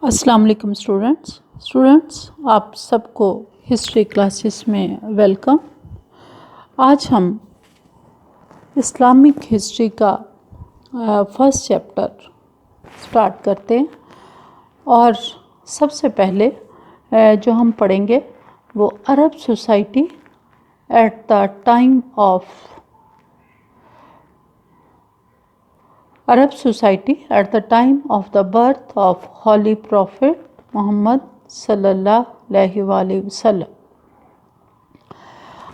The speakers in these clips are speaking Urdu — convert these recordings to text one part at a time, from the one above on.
السلام علیکم اسٹوڈنٹس آپ سب کو ہسٹری کلاسز میں ویلکم۔ آج ہم اسلامک ہسٹری کا فرسٹ چیپٹر سٹارٹ کرتے ہیں، اور سب سے پہلے جو ہم پڑھیں گے وہ عرب society at the time of the birth of Holy Prophet Muhammad صلی اللہ علیہ وآلہ وسلم۔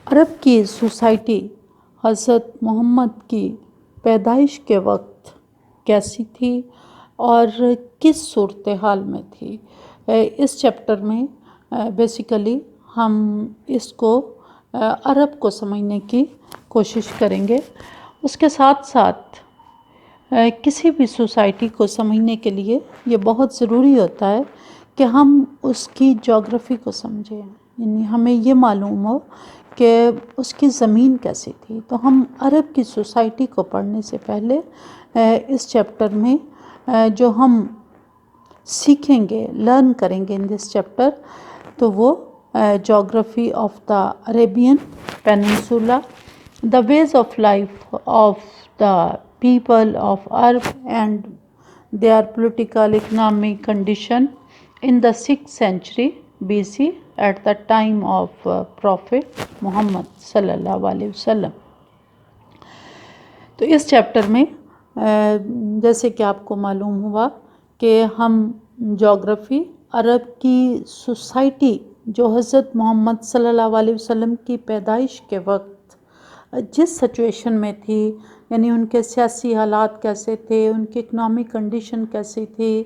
عرب کی سوسائٹی حضرت محمد کی پیدائش کے وقت کیسی تھی اور کس صورتحال میں تھی، اس چیپٹر میں بیسیکلی ہم اس کو عرب کو سمجھنے کی کوشش کریں گے۔ اس کے ساتھ ساتھ کسی بھی سوسائٹی کو سمجھنے کے لیے یہ بہت ضروری ہوتا ہے کہ ہم اس کی جغرافی کو سمجھیں، یعنی ہمیں یہ معلوم ہو کہ اس کی زمین کیسی تھی۔ تو ہم عرب کی سوسائٹی کو پڑھنے سے پہلے اس چیپٹر میں جو ہم سیکھیں گے، لرن کریں گے ان دس چیپٹر، تو وہ جغرافی of the Arabian peninsula, the ways of life of the people of Arab and their political economic condition in the 6th century BC at the time of Prophet Muhammad صلی اللہ علیہ وسلم۔ تو اس چیپٹر میں جیسے کہ آپ کو معلوم ہوا کہ ہم جغرافی عرب کی سوسائٹی جو حضرت محمد صلی اللہ علیہ وسلم کی پیدائش کے وقت جس سچویشن میں تھی، یعنی ان کے سیاسی حالات کیسے تھے، ان کی اکنامک کنڈیشن کیسی تھی،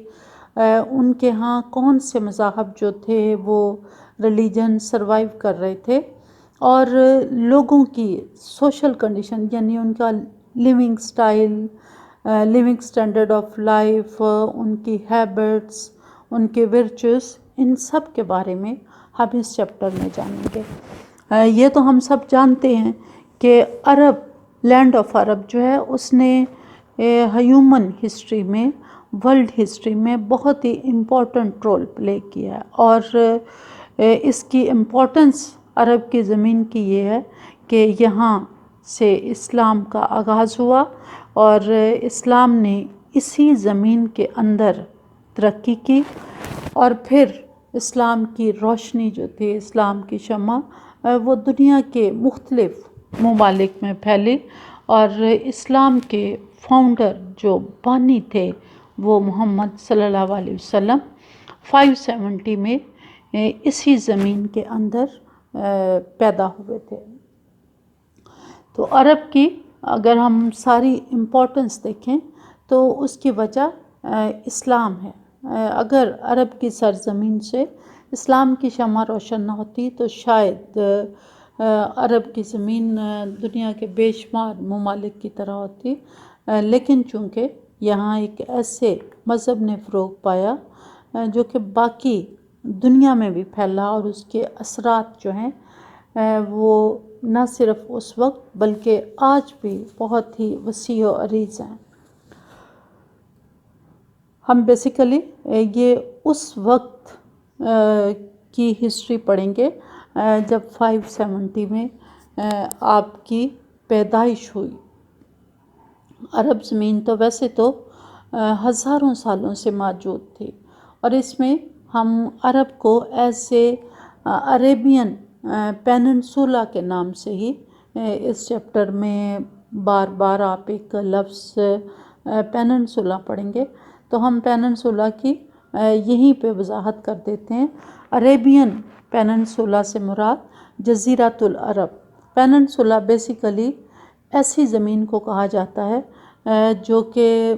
ان کے ہاں کون سے مذاہب جو تھے وہ ریلیجن سروائیو کر رہے تھے، اور لوگوں کی سوشل کنڈیشن یعنی ان کا living style, living standard of life, ان کی ہیبٹس، ان کے ورچوز، ان سب کے بارے میں ہم اس چیپٹر میں جانیں گے۔ یہ تو ہم سب جانتے ہیں کہ عرب، لینڈ آف عرب جو ہے اس نے ہیومن ہسٹری میں، ورلڈ ہسٹری میں بہت ہی امپورٹنٹ رول پلے کیا ہے، اور اس کی امپورٹنس عرب کی زمین کی یہ ہے کہ یہاں سے اسلام کا آغاز ہوا، اور اسلام نے اسی زمین کے اندر ترقی کی، اور پھر اسلام کی روشنی جو تھی، اسلام کی شمع، وہ دنیا کے مختلف ممالک میں پھیلی، اور اسلام کے فاؤنڈر جو بانی تھے وہ محمد صلی اللہ علیہ وسلم 570 میں اسی زمین کے اندر پیدا ہوئے تھے۔ تو عرب کی اگر ہم ساری امپورٹنس دیکھیں تو اس کی وجہ اسلام ہے۔ اگر عرب کی سرزمین سے اسلام کی شمع روشن نہ ہوتی تو شاید عرب کی زمین دنیا کے بے شمار ممالک کی طرح ہوتی، لیکن چونکہ یہاں ایک ایسے مذہب نے فروغ پایا جو کہ باقی دنیا میں بھی پھیلا، اور اس کے اثرات جو ہیں وہ نہ صرف اس وقت بلکہ آج بھی بہت ہی وسیع و عریض ہیں۔ ہم بیسیکلی یہ اس وقت کی ہسٹری پڑھیں گے جب 570 میں آپ کی پیدائش ہوئی۔ عرب زمین تو ویسے تو ہزاروں سالوں سے موجود تھی، اور اس میں ہم عرب کو ایسے عربین پیننسولا کے نام سے ہی اس چیپٹر میں بار بار آپ ایک لفظ پیننسولا پڑھیں گے، تو ہم پیننسولا کی یہیں پہ وضاحت کر دیتے ہیں۔ عربین پیننسولا سے مراد جزیرۃ العرب۔ پیننسولا بیسیکلی ایسی زمین کو کہا جاتا ہے جو کہ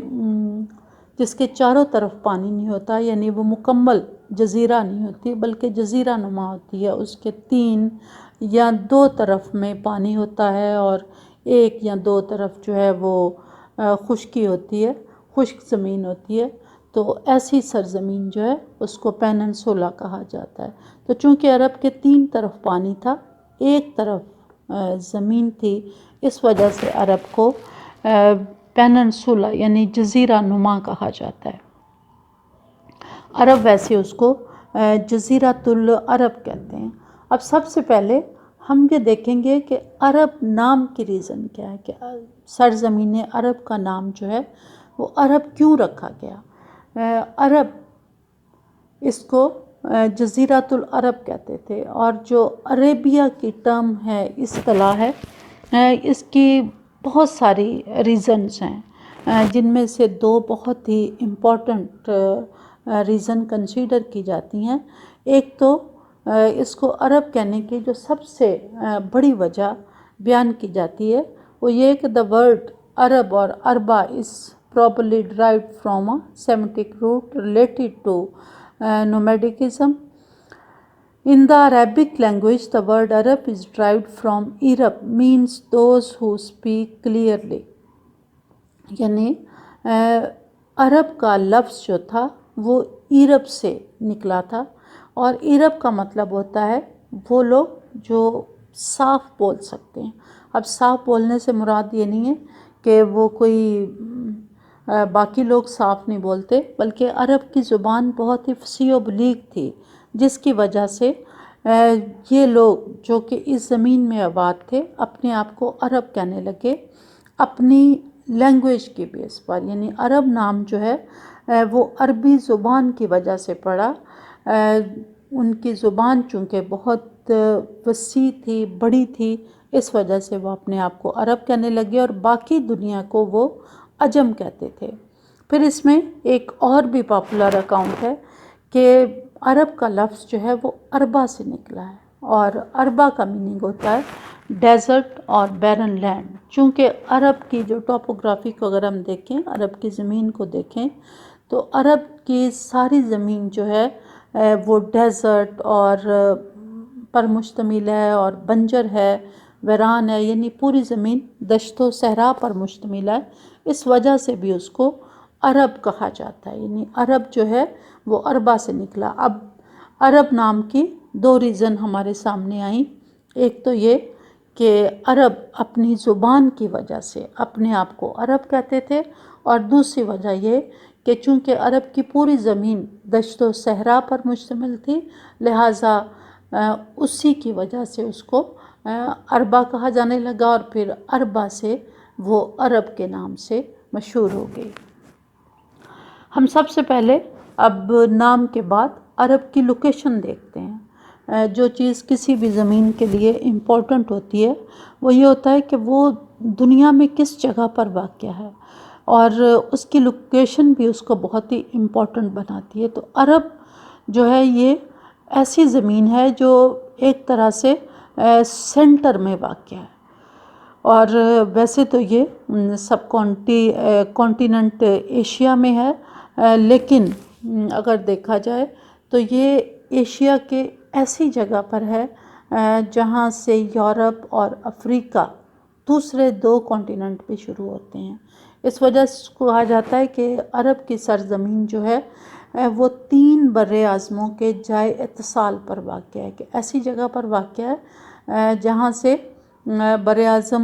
جس کے چاروں طرف پانی نہیں ہوتا، یعنی وہ مکمل جزیرہ نہیں ہوتی بلکہ جزیرہ نما ہوتی ہے، اس کے 3 یا 2 طرف میں پانی ہوتا ہے، اور 1 یا 2 طرف جو ہے وہ خشکی ہوتی ہے، خشک زمین ہوتی ہے۔ تو ایسی سرزمین جو ہے اس کو پیننسولا کہا جاتا ہے۔ تو چونکہ عرب کے 3 طرف پانی تھا، 1 طرف زمین تھی، اس وجہ سے عرب کو پیننسولا یعنی جزیرہ نما کہا جاتا ہے۔ عرب ویسے اس کو جزیرۃ العرب کہتے ہیں۔ اب سب سے پہلے ہم یہ دیکھیں گے کہ عرب نام کی ریزن کیا ہے، کہ سرزمین عرب کا نام جو ہے وہ عرب کیوں رکھا گیا۔ عرب اس کو جزیرۃ العرب کہتے تھے، اور جو عربیہ کی ٹرم ہے، اصطلاح ہے، اس کی بہت ساری ریزنز ہیں، جن میں سے دو بہت ہی امپورٹنٹ ریزن کنسیڈر کی جاتی ہیں۔ ایک تو اس کو عرب کہنے کی جو سب سے بڑی وجہ بیان کی جاتی ہے وہ یہ کہ the word عرب اور عربہ is probably derived from a Semitic root related to nomadicism. In the Arabic language, the word Arab is derived from Arab, means those who speak clearly. یعنی عرب کا لفظ جو تھا وہ عرب سے نکلا تھا، اور عرب کا مطلب ہوتا ہے وہ لوگ جو صاف بول سکتے ہیں۔ اب صاف بولنے سے مراد یہ نہیں ہے کہ وہ کوئی باقی لوگ صاف نہیں بولتے، بلکہ عرب کی زبان بہت ہی فصیح و بلیغ تھی، جس کی وجہ سے یہ لوگ جو کہ اس زمین میں آباد تھے اپنے آپ کو عرب کہنے لگے، اپنی لینگویج کی بیس پر۔ یعنی عرب نام جو ہے وہ عربی زبان کی وجہ سے پڑا، ان کی زبان چونکہ بہت وسیع تھی، بڑی تھی، اس وجہ سے وہ اپنے آپ کو عرب کہنے لگے، اور باقی دنیا کو وہ عجم کہتے تھے۔ پھر اس میں ایک اور بھی پاپولر اکاؤنٹ ہے کہ عرب کا لفظ جو ہے وہ عربہ سے نکلا ہے، اور عربہ کا میننگ ہوتا ہے ڈیزرٹ اور بیرن لینڈ۔ چونکہ عرب کی جو ٹاپوگرافی کو اگر ہم دیکھیں، عرب کی زمین کو دیکھیں، تو عرب کی ساری زمین جو ہے وہ ڈیزرٹ اور پر مشتمل ہے، اور بنجر ہے، ویران ہے، یعنی پوری زمین دشت و صحرا پر مشتمل ہے۔ اس وجہ سے بھی اس کو عرب کہا جاتا ہے، یعنی عرب جو ہے وہ عربہ سے نکلا۔ اب عرب نام کی دو ریزن ہمارے سامنے آئیں، ایک تو یہ کہ عرب اپنی زبان کی وجہ سے اپنے آپ کو عرب کہتے تھے، اور دوسری وجہ یہ کہ چونکہ عرب کی پوری زمین دشت و صحرا پر مشتمل تھی، لہٰذا اسی کی وجہ سے اس کو عربہ کہا جانے لگا، اور پھر عربہ سے وہ عرب کے نام سے مشہور ہو گئی۔ ہم سب سے پہلے اب نام کے بعد عرب کی لوکیشن دیکھتے ہیں۔ جو چیز کسی بھی زمین کے لیے امپورٹنٹ ہوتی ہے وہ یہ ہوتا ہے کہ وہ دنیا میں کس جگہ پر واقع ہے، اور اس کی لوکیشن بھی اس کو بہت ہی امپورٹنٹ بناتی ہے۔ تو عرب جو ہے یہ ایسی زمین ہے جو ایک طرح سے سینٹر میں واقع ہے، اور ویسے تو یہ سب کانٹیننٹ ایشیا میں ہے، لیکن اگر دیکھا جائے تو یہ ایشیا کے ایسی جگہ پر ہے جہاں سے یورپ اور افریقہ دوسرے دو کانٹیننٹ بھی شروع ہوتے ہیں۔ اس وجہ سے کہا جاتا ہے کہ عرب کی سرزمین جو ہے وہ 3 بر اعظموں کے جائے اتصال پر واقع ہے، کہ ایسی جگہ پر واقع ہے جہاں سے بر اعظم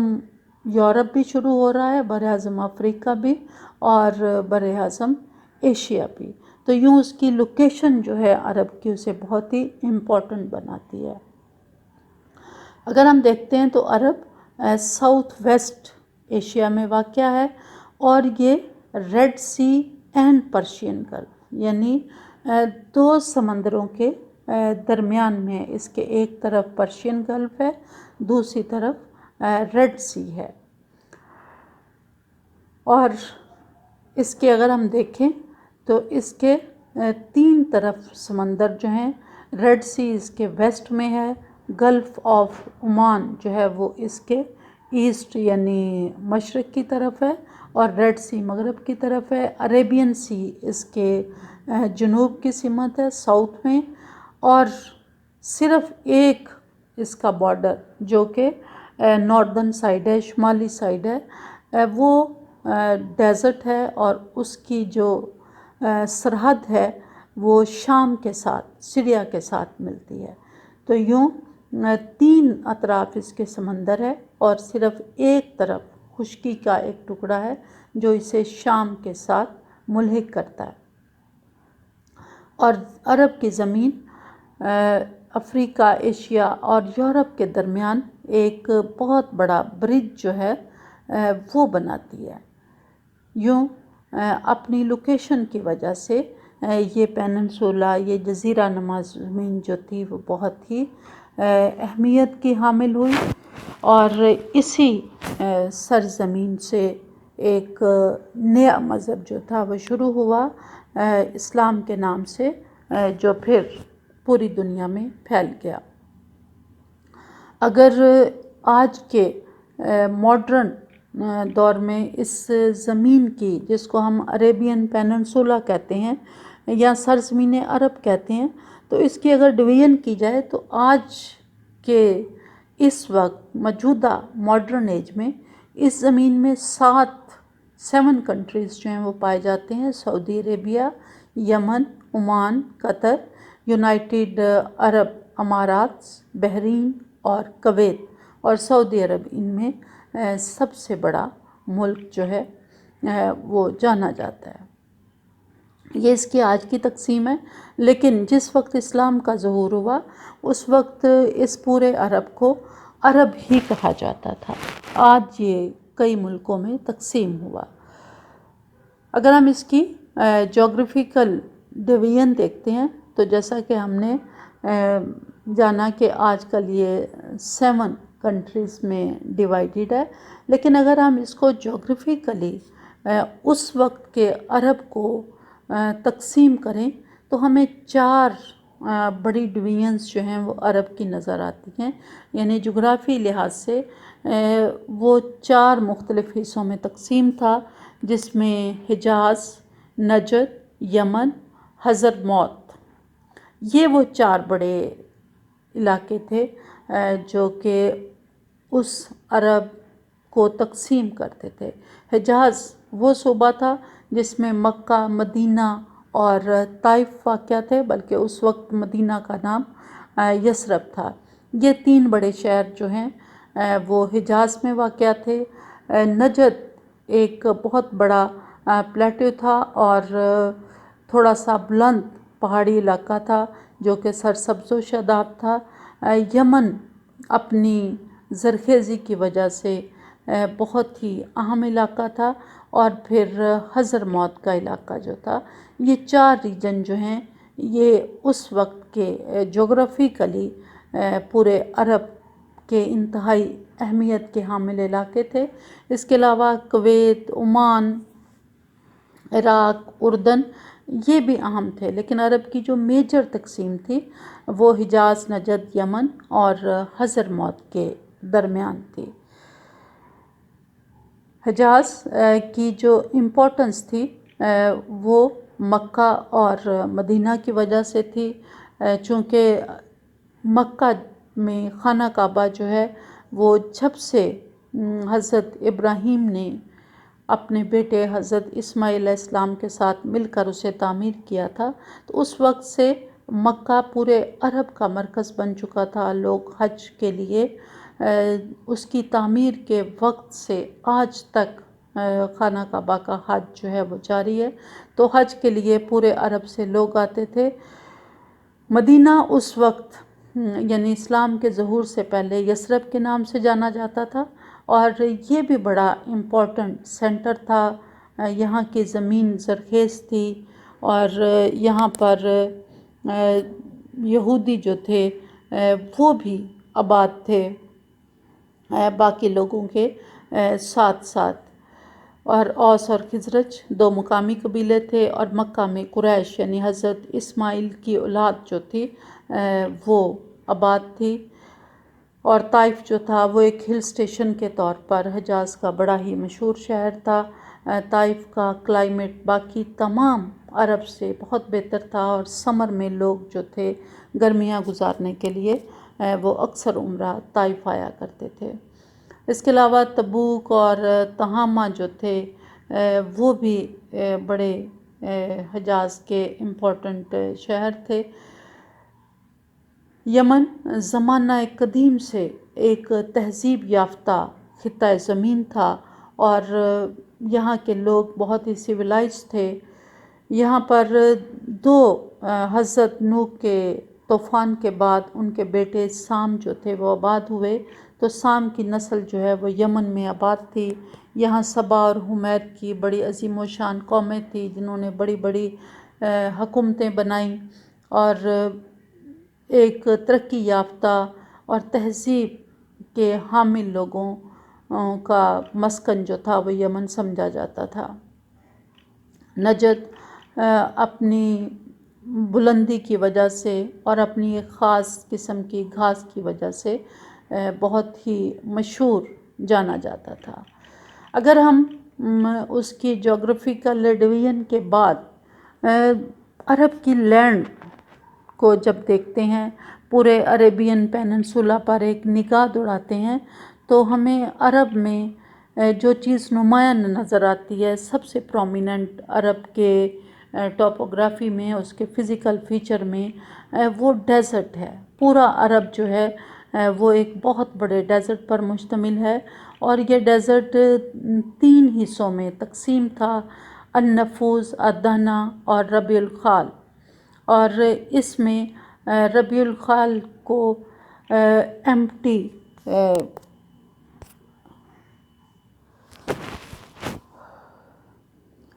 یورپ بھی شروع ہو رہا ہے، بر اعظم افریقہ بھی، اور بر اعظم ایشیا بھی۔ تو یوں اس کی لوکیشن جو ہے عرب کی اسے بہت ہی امپورٹنٹ بناتی ہے۔ اگر ہم دیکھتے ہیں تو عرب ساؤتھ ویسٹ ایشیا میں واقع ہے، اور یہ Red Sea and Persian Gulf, یعنی 2 سمندروں کے درمیان میں اس کے ایک طرف پرشین گلف ہے، دوسری طرف ریڈ سی ہے۔ اور اس کے اگر ہم دیکھیں تو اس کے 3 طرف سمندر جو ہیں، ریڈ سی اس کے ویسٹ میں ہے، گلف آف عمان جو ہے وہ اس کے ایسٹ یعنی مشرق کی طرف ہے، اور ریڈ سی مغرب کی طرف ہے، عریبین سی اس کے جنوب کی سمت ہے، ساؤتھ میں، اور صرف ایک اس کا بارڈر جو کہ ناردرن سائڈ ہے، شمالی سائڈ ہے، وہ ڈیزرٹ ہے، اور اس کی جو سرحد ہے وہ شام کے ساتھ، سیریا کے ساتھ ملتی ہے۔ تو یوں 3 اطراف اس کے سمندر ہے، اور صرف ایک طرف خشکی کا ایک ٹکڑا ہے جو اسے شام کے ساتھ ملحق کرتا ہے۔ اور عرب کی زمین افریقہ، ایشیا اور یورپ کے درمیان ایک بہت بڑا برج جو ہے وہ بناتی ہے۔ یوں اپنی لوکیشن کی وجہ سے یہ پیننسولا، یہ جزیرہ نما زمین جو تھی وہ بہت ہی اہمیت کی حامل ہوئی، اور اسی سرزمین سے ایک نیا مذہب جو تھا وہ شروع ہوا اسلام کے نام سے، جو پھر پوری دنیا میں پھیل گیا۔ اگر آج کے ماڈرن دور میں اس زمین کی، جس کو ہم عریبین پیننسولا کہتے ہیں یا سرزمین عرب کہتے ہیں، تو اس کی اگر ڈویژن کی جائے تو آج کے اس وقت موجودہ ماڈرن ایج میں اس زمین میں 7 کنٹریز جو ہیں وہ پائے جاتے ہیں: سعودی عربیہ، یمن، عمان، قطر، یونائٹڈ عرب امارات، بحرین اور کویت، اور سعودی عرب ان میں سب سے بڑا ملک جو ہے وہ جانا جاتا ہے۔ یہ اس کی آج کی تقسیم ہے، لیکن جس وقت اسلام کا ظہور ہوا اس وقت اس پورے عرب کو عرب ہی کہا جاتا تھا۔ آج یہ کئی ملکوں میں تقسیم ہوا۔ اگر ہم اس کی جغرافیکل ڈویژن دیکھتے ہیں تو جیسا کہ ہم نے جانا کہ آج کل یہ 7 کنٹریز میں ڈیوائیڈڈ ہے، لیکن اگر ہم اس کو جغرافیکلی اس وقت کے عرب کو تقسیم کریں تو ہمیں 4 بڑی ڈویژنز جو ہیں وہ عرب کی نظر آتی ہیں، یعنی جغرافی لحاظ سے وہ 4 مختلف حصوں میں تقسیم تھا، جس میں حجاز، نجد، یمن، حضرموت، یہ وہ 4 بڑے علاقے تھے جو کہ اس عرب کو تقسیم کرتے تھے۔ حجاز وہ صوبہ تھا جس میں مکہ، مدینہ اور طائف واقع تھے، بلکہ اس وقت مدینہ کا نام یثرب تھا۔ یہ 3 بڑے شہر جو ہیں وہ حجاز میں واقع تھے۔ نجد ایک بہت بڑا پلیٹو تھا اور تھوڑا سا بلند پہاڑی علاقہ تھا جو کہ سرسبز و شاداب تھا۔ یمن اپنی زرخیزی کی وجہ سے بہت ہی اہم علاقہ تھا، اور پھر حضرموت کا علاقہ جو تھا۔ یہ 4 ریجن جو ہیں یہ اس وقت کے جغرافیکلی پورے عرب کے انتہائی اہمیت کے حامل علاقے تھے۔ اس کے علاوہ کویت، عمان، عراق، اردن یہ بھی اہم تھے، لیکن عرب کی جو میجر تقسیم تھی وہ حجاز، نجد، یمن اور حضرموت کے درمیان تھی۔ حجاز کی جو امپورٹنس تھی وہ مکہ اور مدینہ کی وجہ سے تھی، چونکہ مکہ میں خانہ کعبہ جو ہے وہ جب سے حضرت ابراہیم نے اپنے بیٹے حضرت اسماعیل علیہ السلام کے ساتھ مل کر اسے تعمیر کیا تھا، تو اس وقت سے مکہ پورے عرب کا مرکز بن چکا تھا۔ لوگ حج کے لیے اس کی تعمیر کے وقت سے آج تک خانہ کعبہ کا حج جو ہے وہ جاری ہے، تو حج کے لیے پورے عرب سے لوگ آتے تھے۔ مدینہ اس وقت یعنی اسلام کے ظہور سے پہلے یثرب کے نام سے جانا جاتا تھا، اور یہ بھی بڑا امپورٹنٹ سینٹر تھا۔ یہاں کی زمین زرخیز تھی، اور یہاں پر یہودی جو تھے وہ بھی آباد تھے باقی لوگوں کے ساتھ ساتھ، اور اوس اور خزرج 2 مقامی قبیلے تھے، اور مکہ میں قریش یعنی حضرت اسماعیل کی اولاد جو تھی وہ آباد تھی، اور طائف جو تھا وہ ایک ہل سٹیشن کے طور پر حجاز کا بڑا ہی مشہور شہر تھا۔ طائف کا کلائمیٹ باقی تمام عرب سے بہت بہتر تھا، اور سمر میں لوگ جو تھے گرمیاں گزارنے کے لیے وہ اکثر عمرہ طائف آیا کرتے تھے۔ اس کے علاوہ تبوک اور تہامہ جو تھے وہ بھی بڑے حجاز کے امپورٹنٹ شہر تھے۔ یمن زمانہ قدیم سے ایک تہذیب یافتہ خطہ زمین تھا، اور یہاں کے لوگ بہت ہی سویلائز تھے۔ یہاں پر 2 حضرت نوح کے طوفان کے بعد ان کے بیٹے سام جو تھے وہ آباد ہوئے، تو سام کی نسل جو ہے وہ یمن میں آباد تھی۔ یہاں سبا اور حمیر کی بڑی عظیم و شان قومیں تھیں جنہوں نے بڑی بڑی حکومتیں بنائیں، اور ایک ترقی یافتہ اور تہذیب کے حامل لوگوں کا مسکن جو تھا وہ یمن سمجھا جاتا تھا۔ نجد اپنی بلندی کی وجہ سے اور اپنی ایک خاص قسم کی گھاس کی وجہ سے بہت ہی مشہور جانا جاتا تھا۔ اگر ہم اس کی جغرافیکل ڈویژن کے بعد عرب کی لینڈ کو جب دیکھتے ہیں، پورے عربین پیننسولا پر ایک نگاہ دوڑاتے ہیں، تو ہمیں عرب میں جو چیز نمایاں نظر آتی ہے، سب سے پرومیننٹ عرب کے ٹوپوگرافی میں، اس کے فزیکل فیچر میں، وہ ڈیزرٹ ہے۔ پورا عرب جو ہے وہ ایک بہت بڑے ڈیزرٹ پر مشتمل ہے، اور یہ ڈیزرٹ 3 حصوں میں تقسیم تھا: النفوس، الدہنا اور ربیع الخال۔ اور اس میں ربیع الخال کو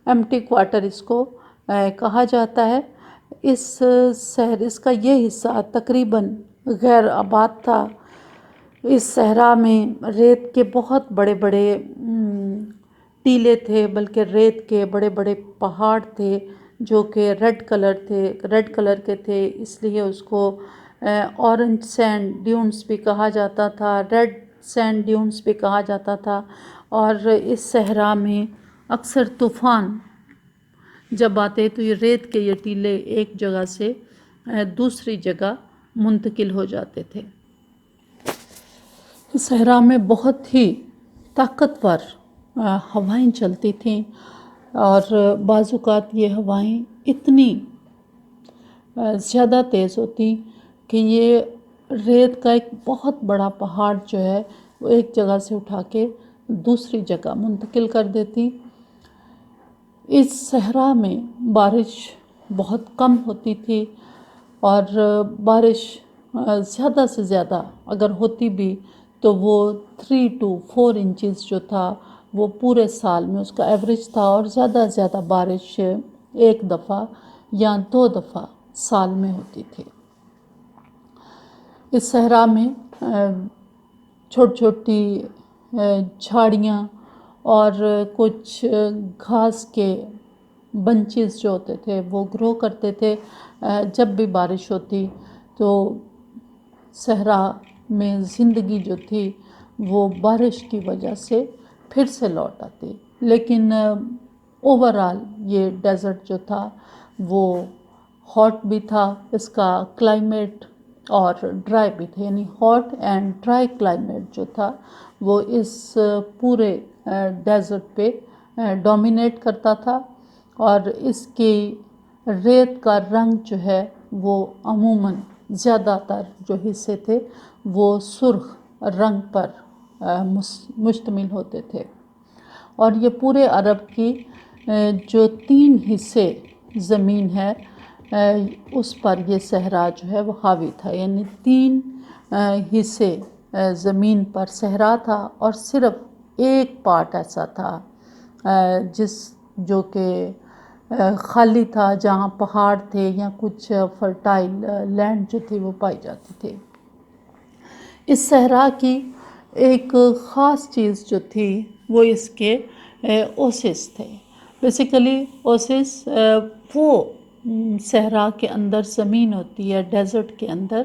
ایمٹی کوارٹر اس کو کہا جاتا ہے۔ اس کا یہ حصہ تقریباً غیر آباد تھا۔ اس صحرا میں ریت کے بہت بڑے بڑے ٹیلے تھے، بلکہ ریت کے بڑے بڑے پہاڑ تھے جو کہ ریڈ کلر کے تھے، اس لیے اس کو اورنج سینڈ ڈیونز بھی کہا جاتا تھا، ریڈ سینڈ ڈیونز بھی کہا جاتا تھا۔ اور اس صحرا میں اکثر طوفان جب آتے تو یہ ریت کے یہ ٹیلے ایک جگہ سے دوسری جگہ منتقل ہو جاتے تھے۔ صحرا میں بہت ہی طاقتور ہوائیں چلتی تھیں، اور بعض اوقات یہ ہوائیں اتنی زیادہ تیز ہوتی کہ یہ ریت کا ایک بہت بڑا پہاڑ جو ہے وہ ایک جگہ سے اٹھا کے دوسری جگہ منتقل کر دیتی۔ اس صحرا میں بارش بہت کم ہوتی تھی، اور بارش زیادہ سے زیادہ اگر ہوتی بھی تو وہ 3 to 4 انچز جو تھا وہ پورے سال میں اس کا ایوریج تھا، اور زیادہ سے زیادہ بارش 1 دفعہ یا 2 دفعہ سال میں ہوتی تھی۔ اس صحرا میں چھوٹی چھوٹی جھاڑیاں اور کچھ گھاس کے بنچز جو ہوتے تھے وہ گرو کرتے تھے۔ جب بھی بارش ہوتی تو صحرا میں زندگی جو تھی وہ بارش کی وجہ سے پھر سے لوٹ آتی۔ لیکن اوورآل یہ ڈیزرٹ جو تھا وہ ہاٹ بھی تھا، اس کا کلائمیٹ، اور ڈرائی بھی تھا، یعنی ہاٹ اینڈ ڈرائی کلائمیٹ جو تھا وہ اس پورے ڈیزرٹ پہ ڈومینیٹ کرتا تھا۔ اور اس کی ریت کا رنگ جو ہے وہ عموماً زیادہ تر جو حصے تھے وہ سرخ رنگ پر مشتمل ہوتے تھے۔ اور یہ پورے عرب کی جو 3 حصے زمین ہے اس پر یہ صحرا جو ہے وہ حاوی تھا، یعنی 3 حصے زمین پر صحرا تھا، اور صرف ایک پارٹ ایسا تھا جو کہ خالی تھا، جہاں پہاڑ تھے یا کچھ فرٹائل لینڈ جو تھی وہ پائی جاتی تھی۔ اس صحرا کی ایک خاص چیز جو تھی وہ اس کے اوسس تھے۔ بیسیکلی اوسس وہ صحرا کے اندر زمین ہوتی ہے ڈیزرٹ کے اندر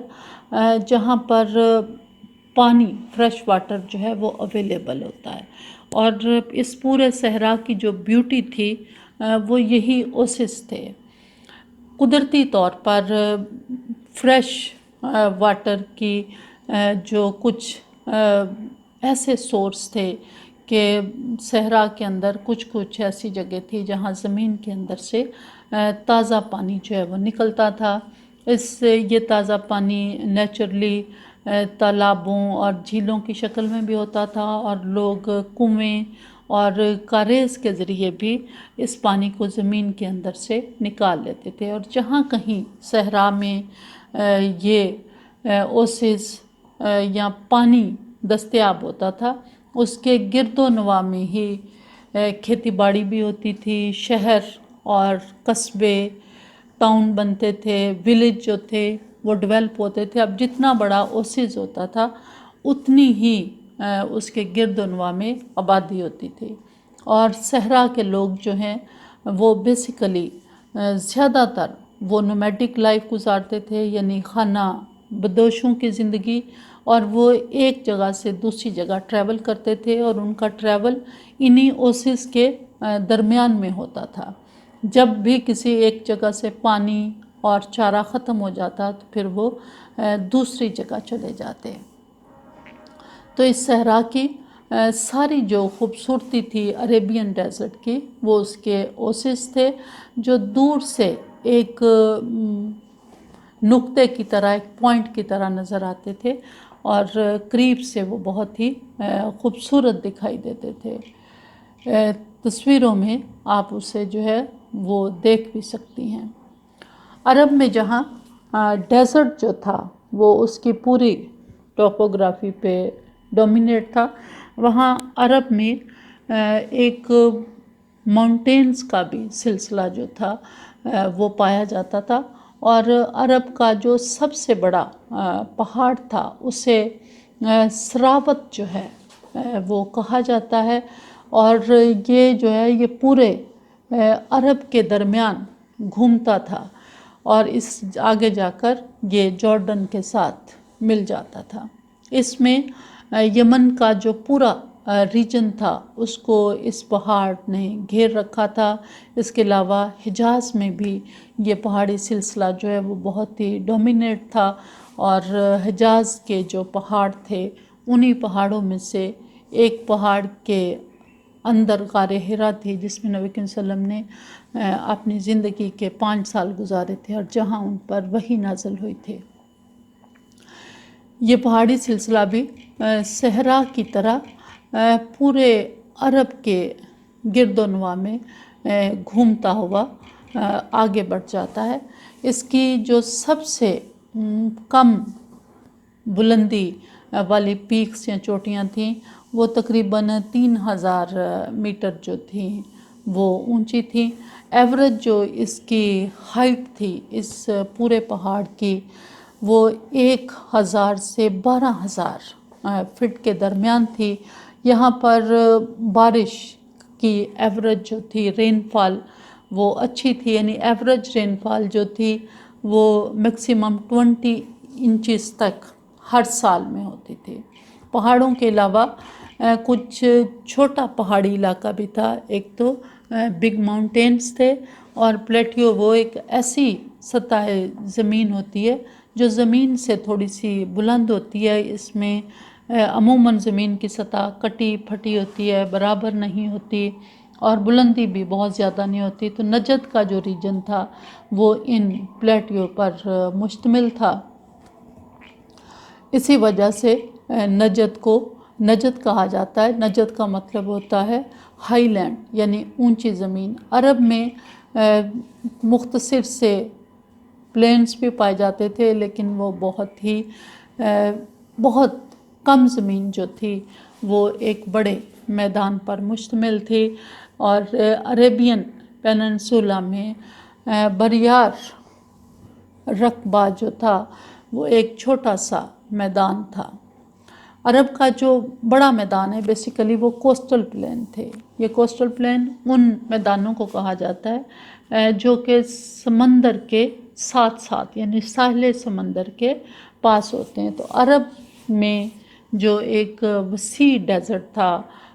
جہاں پر پانی، فریش واٹر جو ہے وہ اویلیبل ہوتا ہے، اور اس پورے صحرا کی جو بیوٹی تھی وہ یہی اوسس تھے۔ قدرتی طور پر فریش واٹر کی جو کچھ ایسے سورس تھے کہ صحرا کے اندر کچھ ایسی جگہ تھی جہاں زمین کے اندر سے تازہ پانی جو ہے وہ نکلتا تھا۔ یہ تازہ پانی نیچرلی تالابوں اور جھیلوں کی شکل میں بھی ہوتا تھا، اور لوگ کنویں اور کاریز کے ذریعے بھی اس پانی کو زمین کے اندر سے نکال لیتے تھے، اور جہاں کہیں صحرا میں یہ اوسز یا پانی دستیاب ہوتا تھا، اس کے گرد و نواح میں ہی کھیتی باڑی بھی ہوتی تھی، شہر اور قصبے، ٹاؤن بنتے تھے، ولیج جو تھے وہ ڈیولپ ہوتے تھے۔ اب جتنا بڑا اوسز ہوتا تھا اتنی ہی اس کے گرد و نواح میں آبادی ہوتی تھی، اور صحرا کے لوگ جو ہیں وہ بیسیکلی زیادہ تر وہ نومیڈک لائف گزارتے تھے، یعنی خانہ بدوشوں کی زندگی، اور وہ ایک جگہ سے دوسری جگہ ٹریول کرتے تھے، اور ان کا ٹریول انہی اوسز کے درمیان میں ہوتا تھا۔ جب بھی کسی ایک جگہ سے پانی اور چارہ ختم ہو جاتا تو پھر وہ دوسری جگہ چلے جاتے۔ تو اس صحرا کی ساری جو خوبصورتی تھی عریبین ڈیزرٹ کی، وہ اس کے اوسس تھے جو دور سے ایک نقطے کی طرح، ایک پوائنٹ کی طرح نظر آتے تھے، اور قریب سے وہ بہت ہی خوبصورت دکھائی دیتے تھے۔ تصویروں میں آپ اسے جو ہے وہ دیکھ بھی سکتی ہیں۔ عرب میں جہاں ڈیزرٹ جو تھا وہ اس کی پوری ٹوپوگرافی پہ ڈومینیٹ تھا، وہاں عرب میں ایک ماؤنٹینز کا بھی سلسلہ جو تھا وہ پایا جاتا تھا، اور عرب کا جو سب سے بڑا پہاڑ تھا اسے سراوت جو ہے وہ کہا جاتا ہے، اور یہ جو ہے یہ پورے عرب کے درمیان گھومتا تھا، اور اس آگے جا کر یہ جارڈن کے ساتھ مل جاتا تھا۔ اس میں یمن کا جو پورا ریجن تھا اس کو اس پہاڑ نے گھیر رکھا تھا۔ اس کے علاوہ حجاز میں بھی یہ پہاڑی سلسلہ جو ہے وہ بہت ہی ڈومینیٹ تھا، اور حجاز کے جو پہاڑ تھے انہی پہاڑوں میں سے ایک پہاڑ کے اندر غار حرا تھی، جس میں نبی کریم صلی اللہ علیہ وسلم نے اپنی زندگی کے 5 سال گزارے تھے، اور جہاں ان پر وحی نازل ہوئی تھی۔ یہ پہاڑی سلسلہ بھی صحرا کی طرح پورے عرب کے گرد و نواح میں گھومتا ہوا آگے بڑھ جاتا ہے۔ اس کی جو سب سے کم بلندی والی پیکس یا چوٹیاں تھیں وہ تقریباً 3000 میٹر جو تھیں وہ اونچی تھیں۔ ایوریج جو اس کی ہائٹ تھی اس پورے پہاڑ کی وہ 1000 سے 12000 فٹ کے درمیان تھی۔ یہاں پر بارش کی ایوریج جو تھی، رین فال وہ اچھی تھی، یعنی ایوریج رین فال جو تھی وہ میکسیمم 20 انچز تک ہر سال میں ہوتی تھی۔ پہاڑوں کے علاوہ کچھ چھوٹا پہاڑی علاقہ بھی تھا، ایک تو بگ ماؤنٹینز تھے، اور پلیٹیو وہ ایک ایسی سطح زمین ہوتی ہے جو زمین سے تھوڑی سی بلند ہوتی ہے۔ اس میں عموماً زمین کی سطح کٹی پھٹی ہوتی ہے، برابر نہیں ہوتی، اور بلندی بھی بہت زیادہ نہیں ہوتی۔ تو نجد کا جو ریجن تھا وہ ان پلیٹیو پر مشتمل تھا۔ اسی وجہ سے نجد کہا جاتا ہے۔ نجد کا مطلب ہوتا ہے ہائی لینڈ، یعنی اونچی زمین۔ عرب میں مختصر سے پلینس بھی پائے جاتے تھے، لیکن وہ بہت کم زمین جو تھی وہ ایک بڑے میدان پر مشتمل تھی، اور عریبین پیننسولا میں بریار رقبہ جو تھا وہ ایک چھوٹا سا میدان تھا۔ عرب کا جو بڑا میدان ہے بیسیکلی وہ کوسٹل پلین تھے۔ یہ کوسٹل پلین ان میدانوں کو کہا جاتا ہے جو کہ سمندر کے ساتھ ساتھ، یعنی ساحل سمندر کے پاس ہوتے ہیں۔ تو عرب میں جو ایک وسیع ڈیزرٹ تھا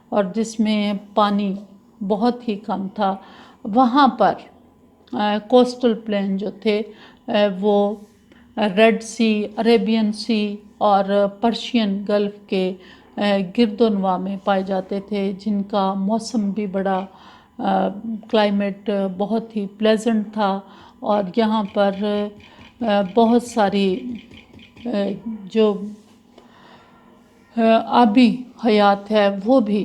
اور جس میں پانی بہت ہی کم تھا، وہاں پر کوسٹل پلین جو تھے وہ ریڈ سی، عریبین سی اور پرشین گلف کے گرد و نواح میں پائے جاتے تھے، جن کا موسم بھی بڑا کلائمیٹ بہت ہی پلیزنٹ تھا، اور یہاں پر بہت ساری جو آبی حیات ہے وہ بھی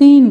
3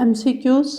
MCQs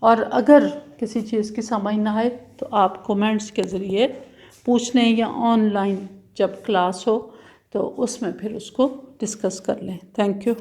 اور اگر کسی چیز کی سمجھ نہ آئے تو آپ کومنٹس کے ذریعے پوچھ لیں، یا آن لائن جب کلاس ہو تو اس میں پھر اس کو ڈسکس کر لیں۔ Thank you.